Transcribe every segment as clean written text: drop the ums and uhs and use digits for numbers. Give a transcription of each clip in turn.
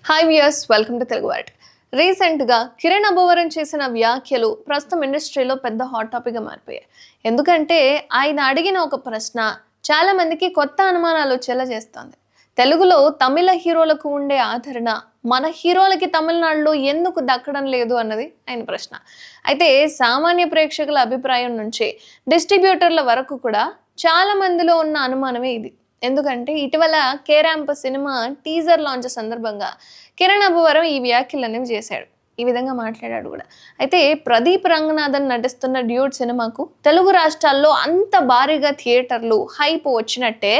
Hi viewers, welcome to Telugu ward. రీసెంట్గా కిరణ్ అబ్బవరం చేసిన వ్యాఖ్యలు ప్రస్తుతం ఇండస్ట్రీలో పెద్ద హాట్ టాపిక్గా మారిపోయాయి. ఎందుకంటే ఆయన అడిగిన ఒక ప్రశ్న చాలా మందికి కొత్త అనుమానాలు వచ్చేలా చేస్తోంది. తెలుగులో తమిళ హీరోలకు ఉండే ఆదరణ మన హీరోలకి తమిళనాడులో ఎందుకు దక్కడం లేదు అన్నది ఆయన ప్రశ్న. అయితే సామాన్య ప్రేక్షకుల అభిప్రాయం నుంచి డిస్ట్రిబ్యూటర్ల వరకు కూడా చాలా మందిలో ఉన్న అనుమానమే ఇది. ఎందుకంటే ఇటీవల కేరాంప్ సినిమా టీజర్ లాంచ్ సందర్భంగా కిరణ్ అబ్బవరం ఈ వ్యాఖ్యలు అనేవి చేశాడు. ఈ విధంగా మాట్లాడాడు కూడా. అయితే ప్రదీప్ రంగనాథన్ నటిస్తున్న డ్యూడ్ సినిమాకు తెలుగు రాష్ట్రాల్లో అంత భారీగా థియేటర్లు హైప్ వచ్చినట్టే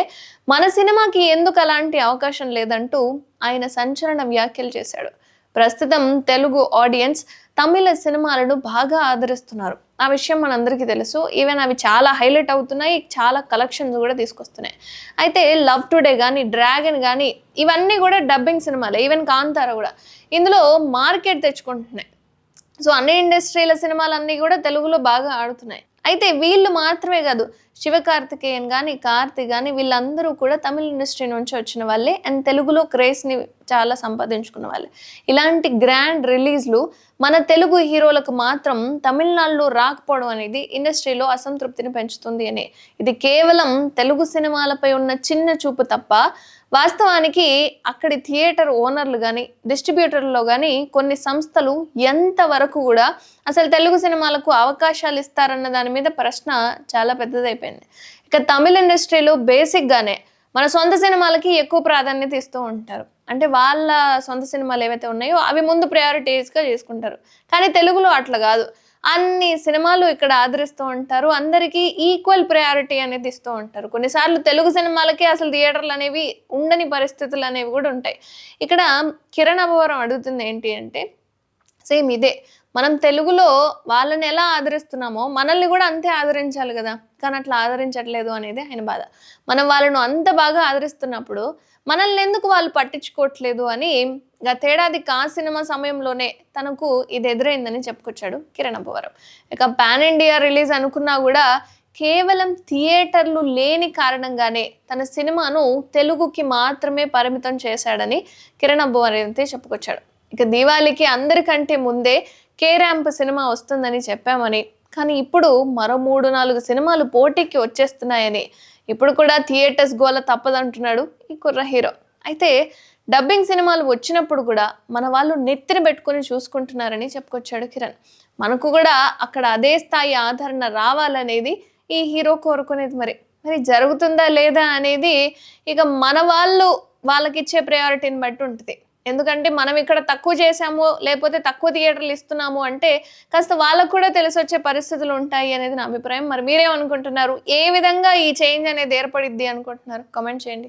మన సినిమాకి ఎందుకు అలాంటి అవకాశం లేదంటూ ఆయన సంచలన వ్యాఖ్యలు చేశాడు. ప్రస్తుతం తెలుగు ఆడియన్స్ తమిళ సినిమాలను బాగా ఆదరిస్తున్నారు. ఆ విషయం మనందరికీ తెలుసు. ఈవెన్ అవి చాలా హైలైట్ అవుతున్నాయి, చాలా కలెక్షన్స్ కూడా తీసుకొస్తున్నాయి. అయితే లవ్ టుడే కానీ, డ్రాగన్ కానీ ఇవన్నీ కూడా డబ్బింగ్ సినిమాలే. ఈవెన్ కాంతార కూడా ఇందులో మార్కెట్ తెచ్చుకుంటున్నాయి. సో అన్ని ఇండస్ట్రీల సినిమాలన్నీ కూడా తెలుగులో బాగా ఆడుతున్నాయి. అయితే వీళ్ళు మాత్రమే కాదు, శివకార్తికేయన్ కానీ, కార్తిక్ కానీ వీళ్ళందరూ కూడా తమిళ ఇండస్ట్రీ నుంచి వచ్చిన వాళ్ళే అండ్ తెలుగులో క్రేజ్ని చాలా సంపాదించుకున్న వాళ్ళే. ఇలాంటి గ్రాండ్ రిలీజ్లు మన తెలుగు హీరోలకు మాత్రం తమిళనాడులో రాకపోవడం అనేది ఇండస్ట్రీలో అసంతృప్తిని పెంచుతుంది అని. ఇది కేవలం తెలుగు సినిమాలపై ఉన్న చిన్న చూపు తప్ప వాస్తవానికి అక్కడి థియేటర్ ఓనర్లు కానీ, డిస్ట్రిబ్యూటర్లో కానీ కొన్ని సంస్థలు ఎంతవరకు కూడా అసలు తెలుగు సినిమాలకు అవకాశాలు ఇస్తారన్న దాని మీద ప్రశ్న చాలా పెద్దదైపోయింది. ఇక తమిళ ఇండస్ట్రీలో బేసిక్గానే మన సొంత సినిమాలకి ఎక్కువ ప్రాధాన్యత ఇస్తూ ఉంటారు. అంటే వాళ్ళ సొంత సినిమాలు ఏవైతే ఉన్నాయో అవి ముందు ప్రయారిటీస్గా చేసుకుంటారు. కానీ తెలుగులో అట్లా కాదు. అన్ని సినిమాలు ఇక్కడ ఆదరిస్తూ ఉంటారు. అందరికీ ఈక్వల్ ప్రయారిటీ అనేది ఇస్తూ ఉంటారు. కొన్నిసార్లు తెలుగు సినిమాలకి అసలు థియేటర్లు అనేవి ఉండని పరిస్థితులు అనేవి కూడా ఉంటాయి. ఇక్కడ కిరణ్ అబ్బవరం అడుగుతుంది ఏంటి అంటే సేమ్ ఇదే. మనం తెలుగులో వాళ్ళని ఎలా ఆదరిస్తున్నామో మనల్ని కూడా అంతే ఆదరించాలి కదా, కానీ అట్లా ఆదరించట్లేదు అనేది ఆయన బాధ. మనం వాళ్ళను అంత బాగా ఆదరిస్తున్నప్పుడు మనల్ని ఎందుకు వాళ్ళు పట్టించుకోవట్లేదు అని గతేడాది కా సినిమా సమయంలోనే తనకు ఇది ఎదురైందని చెప్పుకొచ్చాడు కిరణ్ అబ్బవరం. ఇక పాన్ ఇండియా రిలీజ్ అనుకున్నా కూడా కేవలం థియేటర్లు లేని కారణంగానే తన సినిమాను తెలుగుకి మాత్రమే పరిమితం చేశాడని కిరణ్ అబ్బవరం అయితే చెప్పుకొచ్చాడు. ఇక దీవాళికి అందరికంటే ముందే కేరాంప్ సినిమా వస్తుందని చెప్పామని, కానీ ఇప్పుడు మరో 3-4 సినిమాలు పోటీకి వచ్చేస్తున్నాయని, ఇప్పుడు కూడా థియేటర్స్ గోల తప్పదంటున్నాడు ఈ కుర్ర హీరో. అయితే డబ్బింగ్ సినిమాలు వచ్చినప్పుడు కూడా మన వాళ్ళు నెత్తిన పెట్టుకుని చూసుకుంటున్నారని చెప్పుకొచ్చాడు కిరణ్. మనకు కూడా అక్కడ అదే స్థాయి ఆదరణ రావాలనేది ఈ హీరో కోరుకునేది. మరి జరుగుతుందా లేదా అనేది ఇక మన వాళ్ళు వాళ్ళకిచ్చే ప్రయారిటీని బట్టి ఉంటుంది. ఎందుకంటే మనం ఇక్కడ తక్కువ చేసాము, లేకపోతే తక్కువ థియేటర్లు ఇస్తున్నాము అంటే కాస్త వాళ్ళకు కూడా తెలిసి వచ్చే పరిస్థితులు ఉంటాయి అనేది నా అభిప్రాయం. మరి మీరేమనుకుంటున్నారు? ఏ విధంగా ఈ చేంజ్ అనేది ఏర్పడిద్ది అనుకుంటున్నారు? కామెంట్ చేయండి.